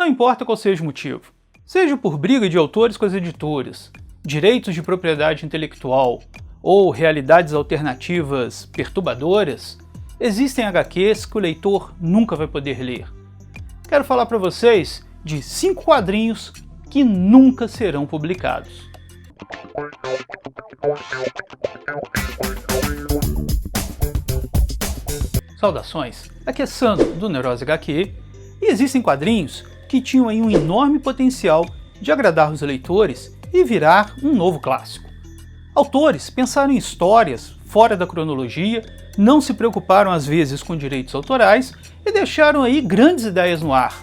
Não importa qual seja o motivo, seja por briga de autores com as editoras, direitos de propriedade intelectual ou realidades alternativas perturbadoras, existem HQs que o leitor nunca vai poder ler. Quero falar para vocês de 5 quadrinhos que nunca serão publicados. Saudações, aqui é Sandro do Neurose HQ, e existem quadrinhos que tinham aí um enorme potencial de agradar os leitores e virar um novo clássico. Autores pensaram em histórias fora da cronologia, não se preocuparam às vezes com direitos autorais e deixaram aí grandes ideias no ar,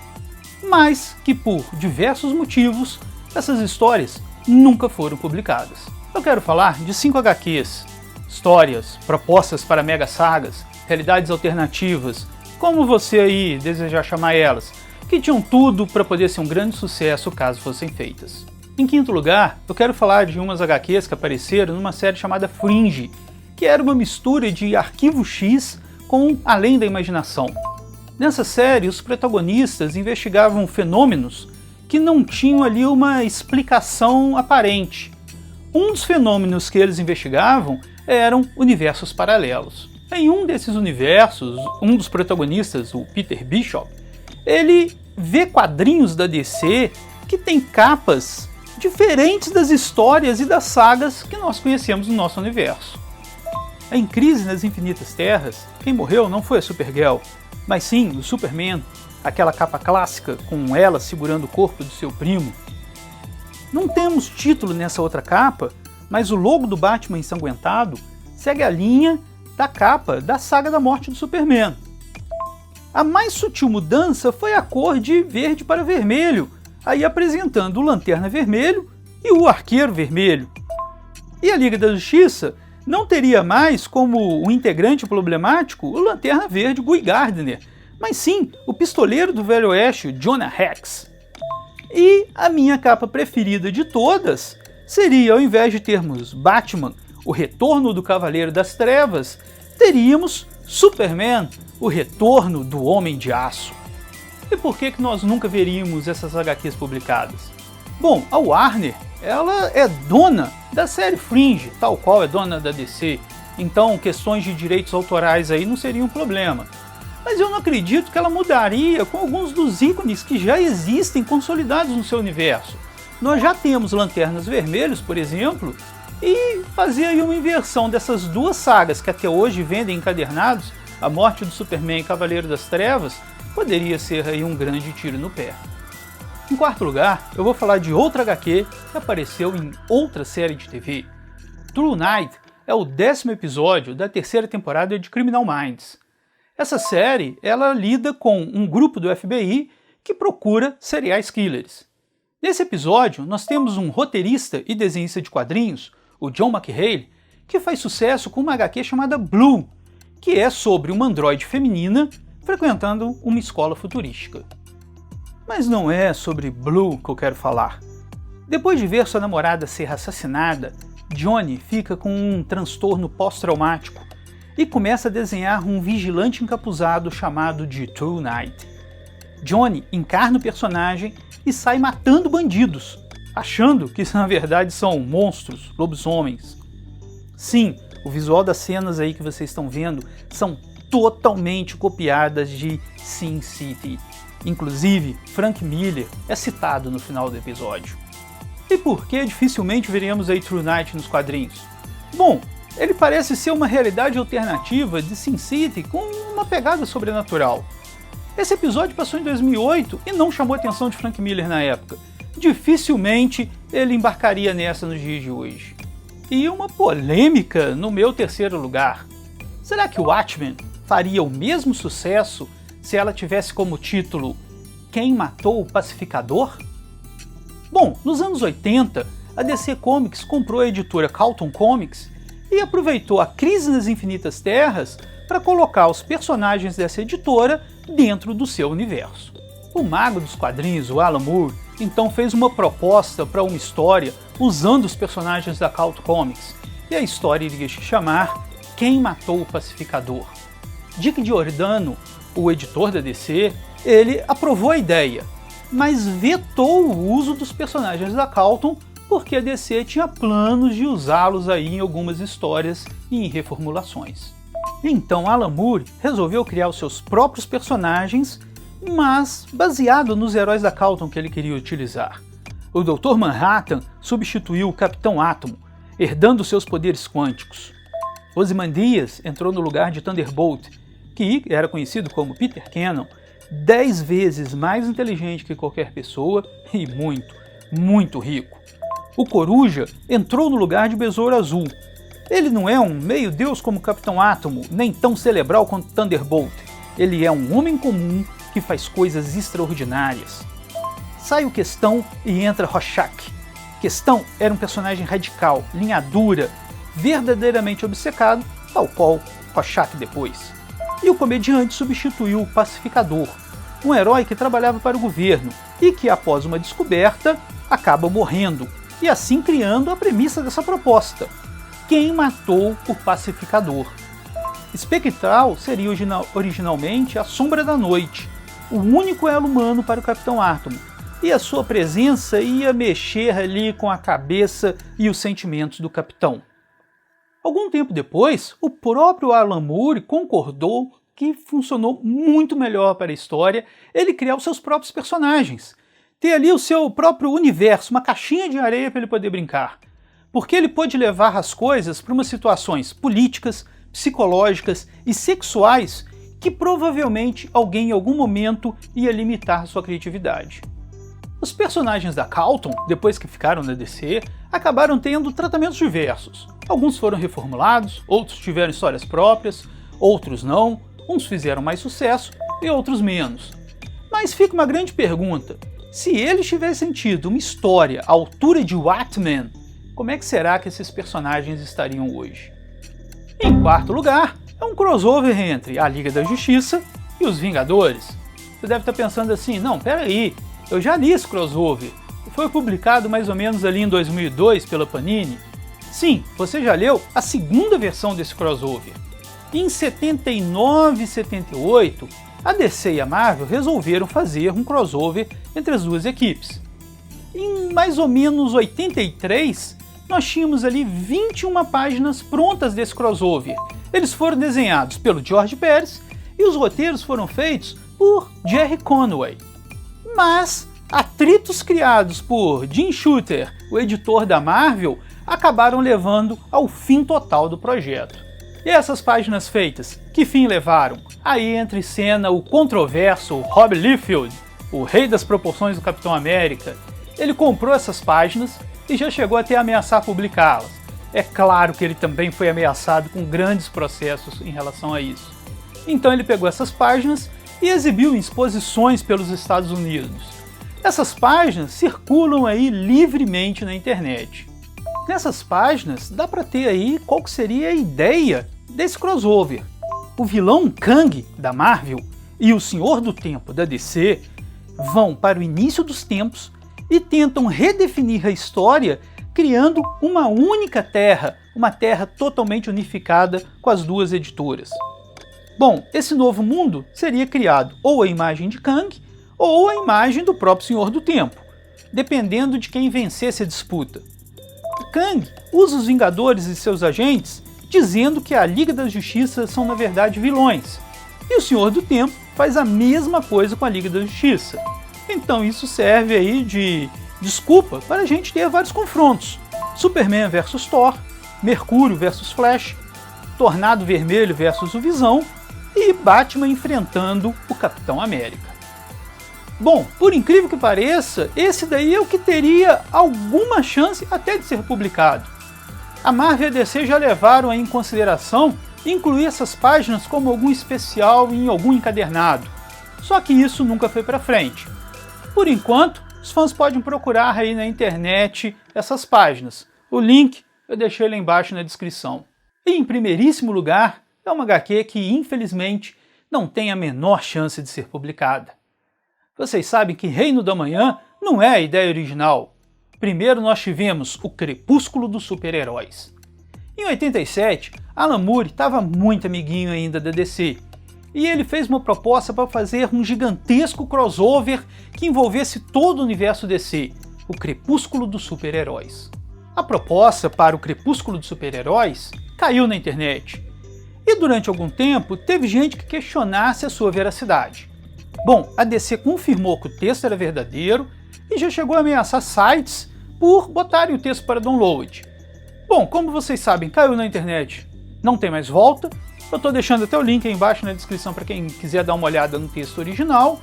mas que por diversos motivos essas histórias nunca foram publicadas. Eu quero falar de 5 HQs, histórias, propostas para mega sagas, realidades alternativas, como você aí desejar chamar elas, que tinham tudo para poder ser um grande sucesso caso fossem feitas. Em quinto lugar, eu quero falar de umas HQs que apareceram numa série chamada Fringe, que era uma mistura de Arquivo X com Além da Imaginação. Nessa série, os protagonistas investigavam fenômenos que não tinham ali uma explicação aparente. Um dos fenômenos que eles investigavam eram universos paralelos. Em um desses universos, um dos protagonistas, o Peter Bishop, ele vê quadrinhos da DC que tem capas diferentes das histórias e das sagas que nós conhecemos no nosso universo. Em Crise nas Infinitas Terras, quem morreu não foi a Supergirl, mas sim o Superman, aquela capa clássica com ela segurando o corpo do seu primo. Não temos título nessa outra capa, mas o logo do Batman ensanguentado segue a linha da capa da saga da morte do Superman. A mais sutil mudança foi a cor de verde para vermelho, aí apresentando o Lanterna Vermelho e o Arqueiro Vermelho. E a Liga da Justiça não teria mais como o integrante problemático o Lanterna Verde Guy Gardner, mas sim o pistoleiro do Velho Oeste, Jonah Hex. E a minha capa preferida de todas seria, ao invés de termos Batman, o retorno do Cavaleiro das Trevas, teríamos Superman, o retorno do Homem de Aço. E por que nós nunca veríamos essas HQs publicadas? Bom, a Warner, ela é dona da série Fringe, tal qual é dona da DC, então questões de direitos autorais aí não seriam um problema. Mas eu não acredito que ela mudaria com alguns dos ícones que já existem consolidados no seu universo. Nós já temos Lanternas Vermelhos, por exemplo, e fazer aí uma inversão dessas duas sagas que até hoje vendem encadernados, A Morte do Superman e Cavaleiro das Trevas, poderia ser aí um grande tiro no pé. Em quarto lugar, eu vou falar de outra HQ que apareceu em outra série de TV. True Night é o 10º episódio da 3ª temporada de Criminal Minds. Essa série, ela lida com um grupo do FBI que procura serial killers. Nesse episódio, nós temos um roteirista e desenhista de quadrinhos, o John McHale, que faz sucesso com uma HQ chamada Blue, que é sobre uma androide feminina frequentando uma escola futurística. Mas não é sobre Blue que eu quero falar. Depois de ver sua namorada ser assassinada, Johnny fica com um transtorno pós-traumático e começa a desenhar um vigilante encapuzado chamado de True Night. Johnny encarna o personagem e sai matando bandidos, achando que na verdade são monstros, lobisomens. Sim, o visual das cenas aí que vocês estão vendo são totalmente copiadas de Sin City. Inclusive, Frank Miller é citado no final do episódio. E por que dificilmente veremos aí True Night nos quadrinhos? Bom, ele parece ser uma realidade alternativa de Sin City com uma pegada sobrenatural. Esse episódio passou em 2008 e não chamou a atenção de Frank Miller na época. Dificilmente ele embarcaria nessa nos dias de hoje. E uma polêmica no meu 3º lugar. Será que o Watchmen faria o mesmo sucesso se ela tivesse como título Quem Matou o Pacificador? Bom, nos anos 80, a DC Comics comprou a editora Carlton Comics e aproveitou a Crise nas Infinitas Terras para colocar os personagens dessa editora dentro do seu universo. O mago dos quadrinhos, o Alan Moore, então fez uma proposta para uma história usando os personagens da Carlton Comics, e a história iria se chamar Quem Matou o Pacificador. Dick Giordano, o editor da DC, ele aprovou a ideia, mas vetou o uso dos personagens da Calton porque a DC tinha planos de usá-los aí em algumas histórias e em reformulações. Então Alan Moore resolveu criar os seus próprios personagens, mas baseado nos heróis da Calton que ele queria utilizar. O Dr. Manhattan substituiu o Capitão Átomo, herdando seus poderes quânticos. Ozymandias entrou no lugar de Thunderbolt, que era conhecido como Peter Cannon, 10 vezes mais inteligente que qualquer pessoa e muito rico. O Coruja entrou no lugar de Besouro Azul. Ele não é um meio-deus como o Capitão Átomo, nem tão cerebral quanto Thunderbolt. Ele é um homem comum que faz coisas extraordinárias. Sai o Questão e entra Rorschach. Questão era um personagem radical, linha dura, verdadeiramente obcecado, tal qual Rorschach depois. E o comediante substituiu o Pacificador, um herói que trabalhava para o governo e que, após uma descoberta, acaba morrendo, e assim criando a premissa dessa proposta. Quem matou o Pacificador? Spectral seria originalmente a Sombra da Noite, o único elo humano para o Capitão Átomo, e a sua presença ia mexer ali com a cabeça e os sentimentos do Capitão. Algum tempo depois, o próprio Alan Moore concordou que funcionou muito melhor para a história ele criar os seus próprios personagens, ter ali o seu próprio universo, uma caixinha de areia para ele poder brincar, porque ele pôde levar as coisas para umas situações políticas, psicológicas e sexuais que provavelmente alguém em algum momento ia limitar sua criatividade. Os personagens da Calton, depois que ficaram na DC, acabaram tendo tratamentos diversos. Alguns foram reformulados, outros tiveram histórias próprias, outros não, uns fizeram mais sucesso e outros menos. Mas fica uma grande pergunta: se eles tivessem tido uma história à altura de Watchmen, como é que será que esses personagens estariam hoje? Em quarto lugar, é um crossover entre a Liga da Justiça e os Vingadores. Você deve estar pensando assim, não, peraí, eu já li esse crossover, foi publicado mais ou menos ali em 2002 pela Panini. Sim, você já leu a segunda versão desse crossover. Em 79 e 78, a DC e a Marvel resolveram fazer um crossover entre as duas equipes. Em mais ou menos 83, nós tínhamos ali 21 páginas prontas desse crossover. Eles foram desenhados pelo George Pérez e os roteiros foram feitos por Gerry Conway. Mas atritos criados por Jim Shooter, o editor da Marvel, acabaram levando ao fim total do projeto. E essas páginas feitas, que fim levaram? Aí entra em cena o controverso Rob Liefeld, o rei das proporções do Capitão América. Ele comprou essas páginas e já chegou até a ameaçar publicá-las. É claro que ele também foi ameaçado com grandes processos em relação a isso. Então ele pegou essas páginas e exibiu em exposições pelos Estados Unidos. Essas páginas circulam aí livremente na internet. Nessas páginas dá para ter aí qual que seria a ideia desse crossover. O vilão Kang da Marvel e o Senhor do Tempo da DC vão para o início dos tempos e tentam redefinir a história criando uma única Terra, uma Terra totalmente unificada com as duas editoras. Bom, esse novo mundo seria criado ou a imagem de Kang ou a imagem do próprio Senhor do Tempo, dependendo de quem vencesse a disputa. Kang usa os Vingadores e seus agentes dizendo que a Liga da Justiça são na verdade vilões, e o Senhor do Tempo faz a mesma coisa com a Liga da Justiça. Então isso serve aí de desculpa para a gente ter vários confrontos. Superman versus Thor, Mercúrio versus Flash, Tornado Vermelho versus o Visão e Batman enfrentando o Capitão América. Bom, por incrível que pareça, esse daí é o que teria alguma chance até de ser publicado. A Marvel e a DC já levaram em consideração incluir essas páginas como algum especial em algum encadernado, só que isso nunca foi para frente. Por enquanto, os fãs podem procurar aí na internet essas páginas. O link eu deixei lá embaixo na descrição. E em primeiríssimo lugar, é uma HQ que infelizmente não tem a menor chance de ser publicada. Vocês sabem que Reino da Manhã não é a ideia original. Primeiro nós tivemos o Crepúsculo dos Super-Heróis. Em 87, Alan Moore estava muito amiguinho ainda da DC, e ele fez uma proposta para fazer um gigantesco crossover que envolvesse todo o universo DC, o Crepúsculo dos Super-Heróis. A proposta para o Crepúsculo dos Super-Heróis caiu na internet, e durante algum tempo teve gente que questionasse a sua veracidade. Bom, a DC confirmou que o texto era verdadeiro e já chegou a ameaçar sites por botarem o texto para download. Bom, como vocês sabem, caiu na internet, não tem mais volta. Eu estou deixando até o link aí embaixo na descrição para quem quiser dar uma olhada no texto original.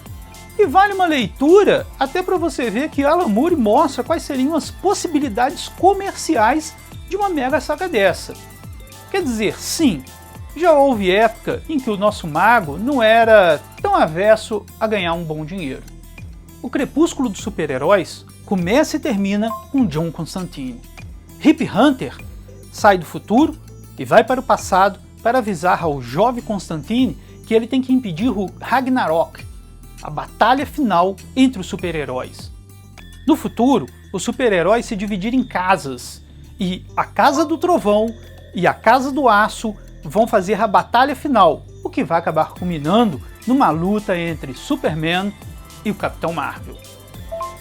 E vale uma leitura até para você ver que Alan Moore mostra quais seriam as possibilidades comerciais de uma mega saga dessa. Quer dizer, sim, já houve época em que o nosso mago não era tão avesso a ganhar um bom dinheiro. O Crepúsculo dos Super-Heróis começa e termina com John Constantine. Rip Hunter sai do futuro e vai para o passado para avisar ao jovem Constantine que ele tem que impedir o Ragnarok, a batalha final entre os super-heróis. No futuro, os super-heróis se dividiram em casas, e a Casa do Trovão e a Casa do Aço vão fazer a batalha final, o que vai acabar culminando numa luta entre Superman e o Capitão Marvel.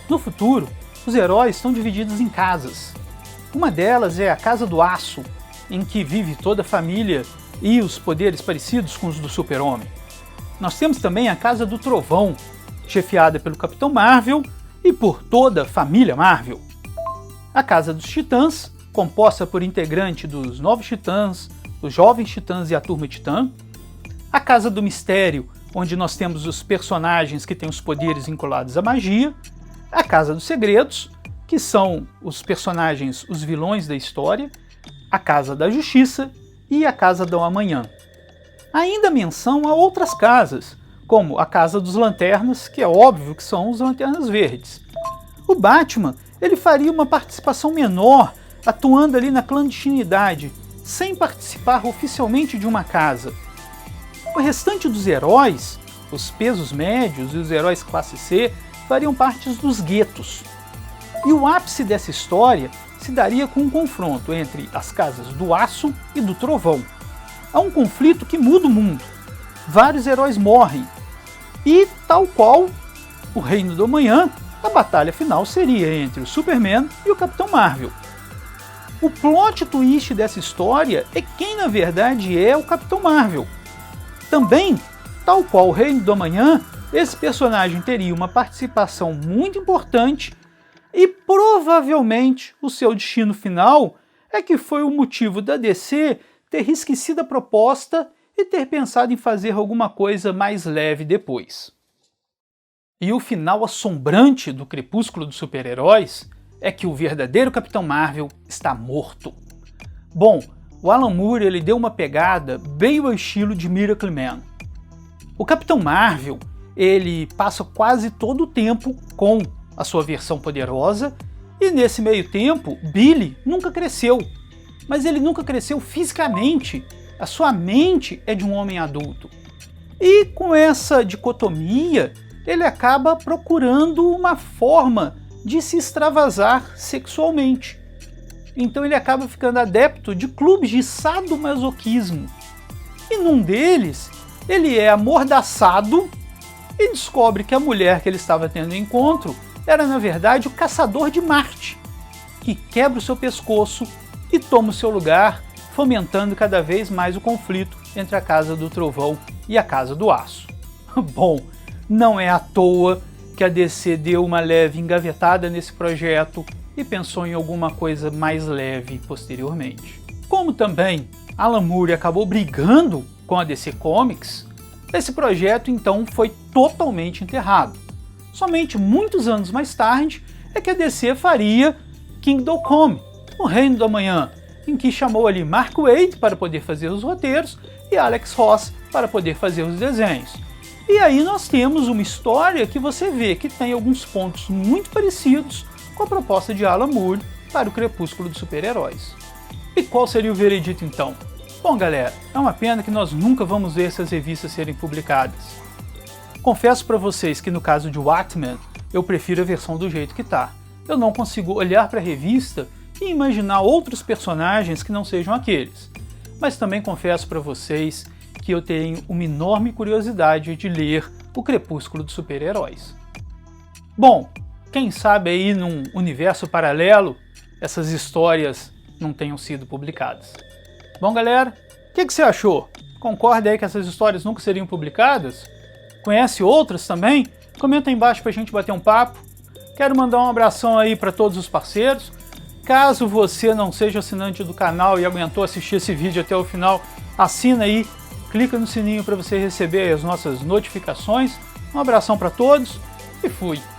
No futuro, os heróis estão divididos em casas. Uma delas é a Casa do Aço, em que vive toda a família e os poderes parecidos com os do Super-Homem. Nós temos também a Casa do Trovão, chefiada pelo Capitão Marvel e por toda a família Marvel. A Casa dos Titãs, composta por integrantes dos Novos Titãs, os Jovens Titãs e a Turma Titã. A Casa do Mistério, onde nós temos os personagens que têm os poderes vinculados à magia. A Casa dos Segredos, que são os personagens, os vilões da história. A Casa da Justiça e a Casa do Amanhã. Ainda menção a outras casas, como a Casa dos Lanternas, que é óbvio que são os Lanternas Verdes. O Batman, ele faria uma participação menor, atuando ali na clandestinidade, sem participar oficialmente de uma casa. O restante dos heróis, os pesos médios e os heróis classe C, fariam parte dos guetos. E o ápice dessa história se daria com um confronto entre as Casas do Aço e do Trovão. Há um conflito que muda o mundo. Vários heróis morrem. E, tal qual o Reino do Amanhã, a batalha final seria entre o Superman e o Capitão Marvel. O plot twist dessa história é quem na verdade é o Capitão Marvel. Também, tal qual o Reino do Amanhã, esse personagem teria uma participação muito importante e provavelmente o seu destino final é que foi o motivo da DC ter esquecido a proposta e ter pensado em fazer alguma coisa mais leve depois. E o final assombrante do Crepúsculo dos Super-Heróis é que o verdadeiro Capitão Marvel está morto. Bom, o Alan Moore ele deu uma pegada bem ao estilo de Miracle Man. O Capitão Marvel ele passa quase todo o tempo com a sua versão poderosa e nesse meio tempo Billy nunca cresceu, mas ele nunca cresceu fisicamente, a sua mente é de um homem adulto. E com essa dicotomia ele acaba procurando uma forma de se extravasar sexualmente. Então ele acaba ficando adepto de clubes de sadomasoquismo. E num deles, ele é amordaçado e descobre que a mulher que ele estava tendo encontro era na verdade o Caçador de Marte, que quebra o seu pescoço e toma o seu lugar, fomentando cada vez mais o conflito entre a Casa do Trovão e a Casa do Aço. Bom, não é à toa que a DC deu uma leve engavetada nesse projeto e pensou em alguma coisa mais leve posteriormente. Como também Alan Moore acabou brigando com a DC Comics, esse projeto então foi totalmente enterrado. Somente muitos anos mais tarde é que a DC faria Kingdom Come, o Reino do Amanhã, em que chamou ali Mark Waid para poder fazer os roteiros e Alex Ross para poder fazer os desenhos. E aí nós temos uma história que você vê que tem alguns pontos muito parecidos com a proposta de Alan Moore para o Crepúsculo dos Super-Heróis. E qual seria o veredito então? Bom galera, é uma pena que nós nunca vamos ver essas revistas serem publicadas. Confesso para vocês que no caso de Watchmen, eu prefiro a versão do jeito que tá. Eu não consigo olhar para a revista e imaginar outros personagens que não sejam aqueles. Mas também confesso para vocês porque eu tenho uma enorme curiosidade de ler O Crepúsculo dos Super-Heróis. Bom, quem sabe aí num universo paralelo essas histórias não tenham sido publicadas. Bom, galera, o que você achou? Concorda aí que essas histórias nunca seriam publicadas? Conhece outras também? Comenta aí embaixo pra gente bater um papo. Quero mandar um abração aí para todos os parceiros. Caso você não seja assinante do canal e aguentou assistir esse vídeo até o final, assina aí, clica no sininho para você receber as nossas notificações. Um abração para todos e fui!